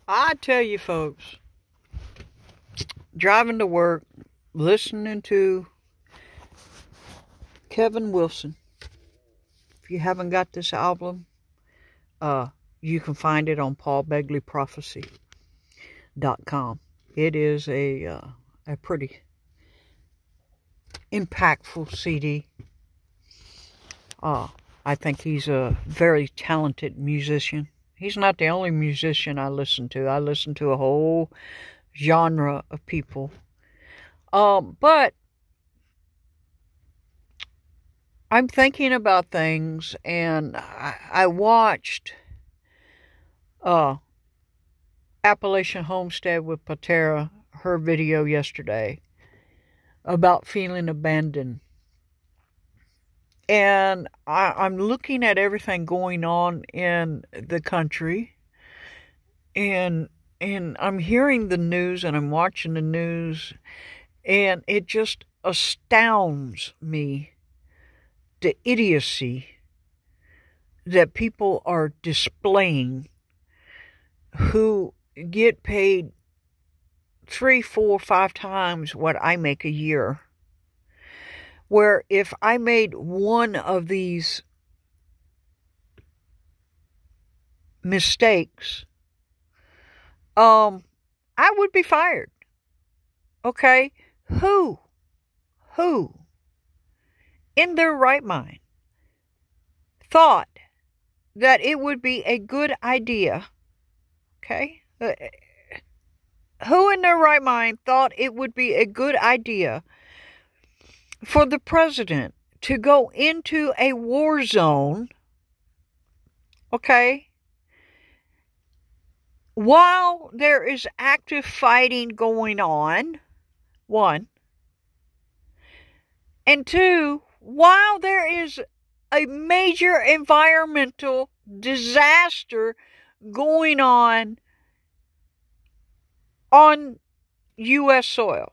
I tell you folks, driving to work, listening to Kevin Wilson. If you haven't got this album, you can find it on paulbegleyprophecy.com. It is a pretty impactful CD. I think he's a very talented musician. He's not the only musician I listen to. I listen to a whole genre of people. But I'm thinking about things, and I watched Appalachian Homestead with Patera, her video yesterday about feeling abandoned. And I'm looking at everything going on in the country, and I'm hearing the news, and I'm watching the news, and it just astounds me, the idiocy that people are displaying who get paid 3, 4, 5 times what I make a year. Where if I made one of these mistakes, I would be fired. Okay? Who in their right mind thought that it would be a good idea? Okay? Who in their right mind thought it would be a good idea for the president to go into a war zone, okay, while there is active fighting going on, 1, and 2, while there is a major environmental disaster going on U.S. soil?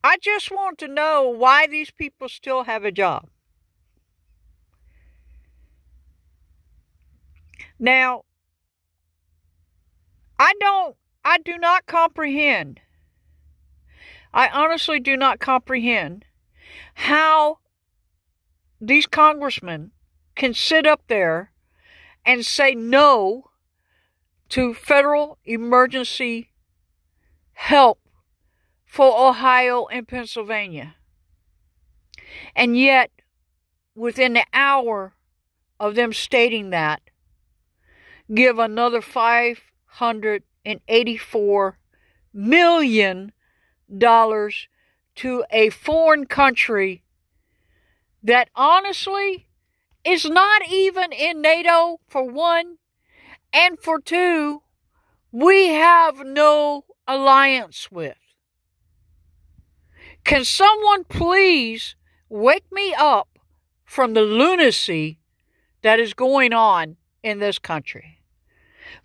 I just want to know why these people still have a job. Now, I do not comprehend. I honestly do not comprehend how these congressmen can sit up there and say no to federal emergency help for Ohio and Pennsylvania. And yet, within the hour of them stating that, give another $584 million to a foreign country that honestly is not even in NATO, for 1, and for 2, we have no alliance with. Can someone please wake me up from the lunacy that is going on in this country?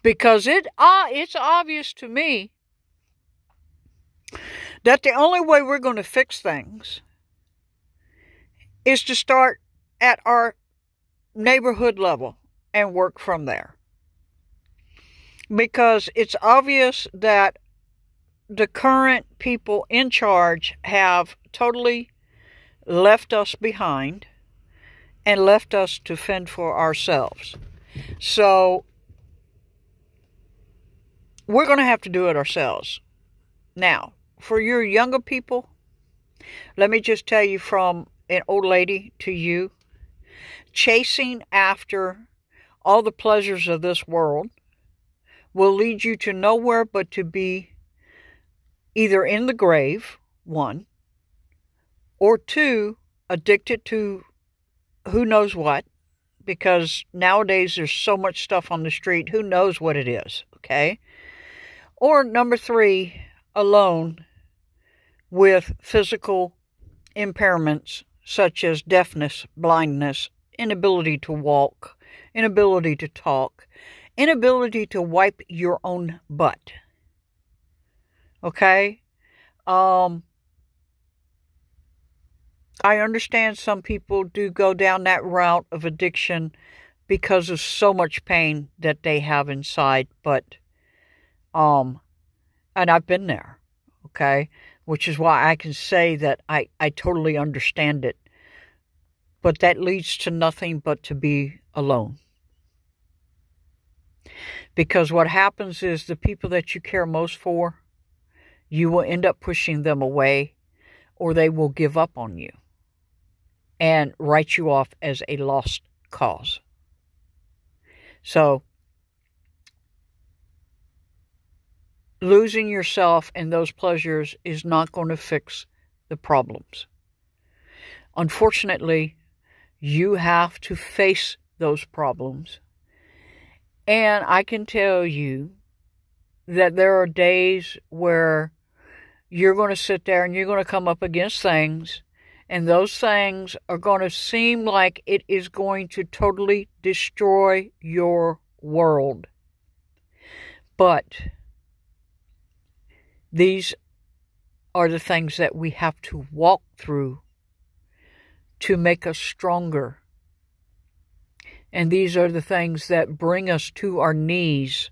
Because it's obvious to me that the only way we're going to fix things is to start at our neighborhood level and work from there. Because it's obvious that the current people in charge have totally left us behind and left us to fend for ourselves. So we're going to have to do it ourselves. Now, for your younger people, let me just tell you from an old lady to you, chasing after all the pleasures of this world will lead you to nowhere but to be either in the grave, 1, or 2, addicted to who knows what, because nowadays there's so much stuff on the street, who knows what it is, okay? Or number 3, alone with physical impairments such as deafness, blindness, inability to walk, inability to talk, inability to wipe your own butt. Okay? I understand some people do go down that route of addiction because of so much pain that they have inside. But, and I've been there, okay? Which is why I can say that I totally understand it. But that leads to nothing but to be alone. Because what happens is the people that you care most for, you will end up pushing them away, or they will give up on you and write you off as a lost cause. So, losing yourself in those pleasures is not going to fix the problems. Unfortunately, you have to face those problems. And I can tell you that there are days where you're going to sit there and you're going to come up against things, and those things are going to seem like it is going to totally destroy your world. But these are the things that we have to walk through to make us stronger. And these are the things that bring us to our knees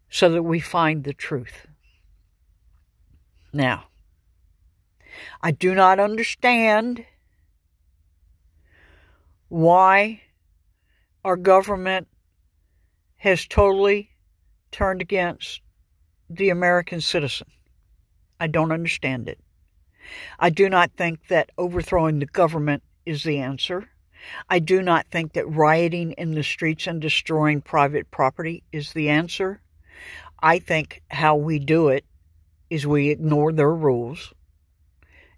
so that we find the truth. Now, I do not understand why our government has totally turned against the American citizen. I don't understand it. I do not think that overthrowing the government is the answer. I do not think that rioting in the streets and destroying private property is the answer. I think how we do it is we ignore their rules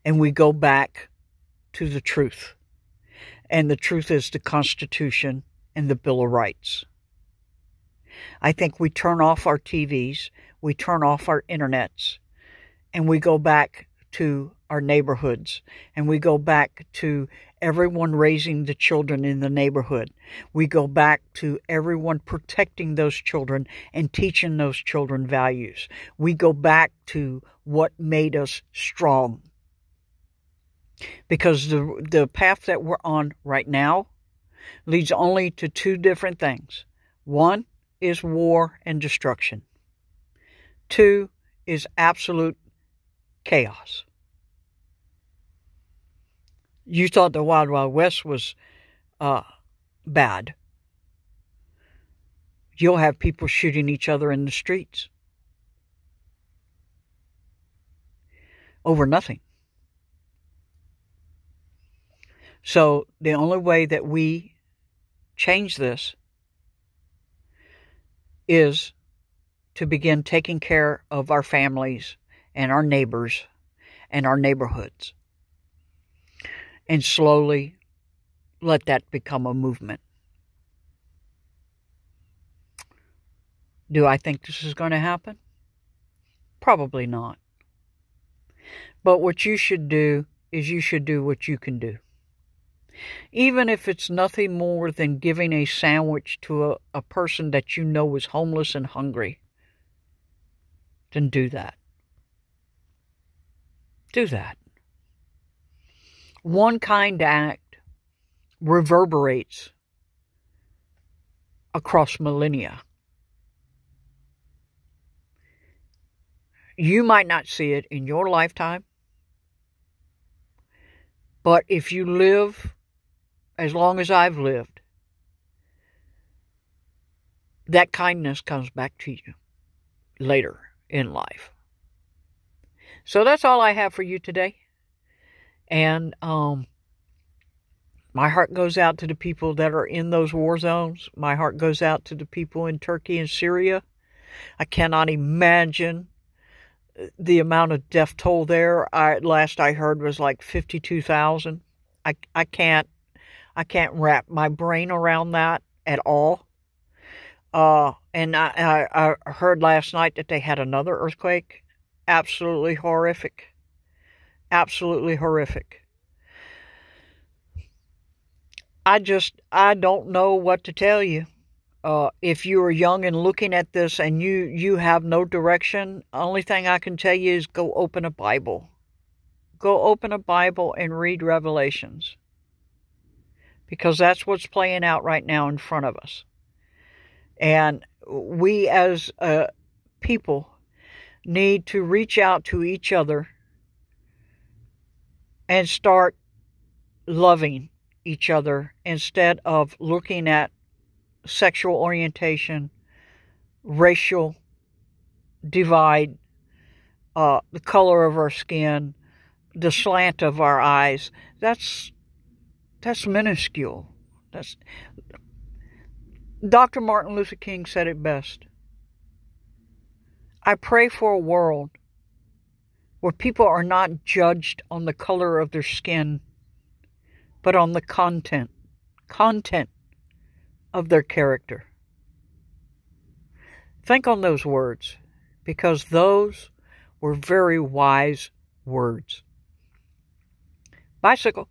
and we go back to the truth. And the truth is the Constitution and the Bill of Rights. I think we turn off our TVs, we turn off our internets, and we go back to our neighborhoods, and we go back to everyone raising the children in the neighborhood. We go back to everyone protecting those children and teaching those children values. We go back to what made us strong. Because the path that we're on right now leads only to two different things. One is war and destruction. Two is absolute chaos. You thought the Wild Wild West was bad. You'll have people shooting each other in the streets over nothing. So the only way that we change this is to begin taking care of our families and our neighbors and our neighborhoods. And slowly let that become a movement. Do I think this is going to happen? Probably not. But what you should do is you should do what you can do. Even if it's nothing more than giving a sandwich to a person that you know is homeless and hungry, then do that. Do that. One kind act reverberates across millennia. You might not see it in your lifetime, but if you live as long as I've lived, that kindness comes back to you later in life. So that's all I have for you today. And my heart goes out to the people that are in those war zones. My heart goes out to the people in Turkey and Syria. I cannot imagine the amount of death toll there. Last I heard was like 52,000. I can't wrap my brain around that at all. And I heard last night that they had another earthquake. Absolutely horrific. Absolutely horrific. I don't know what to tell you. If you are young and looking at this and you have no direction, only thing I can tell you is go open a Bible. Go open a Bible and read Revelations. because that's what's playing out right now in front of us. And we as people need to reach out to each other and start loving each other instead of looking at sexual orientation, racial divide, the color of our skin, the slant of our eyes. That's minuscule. Dr. Martin Luther King said it best. I pray for a world where people are not judged on the color of their skin, but on the content of their character. Think on those words, because those were very wise words. Bicycle.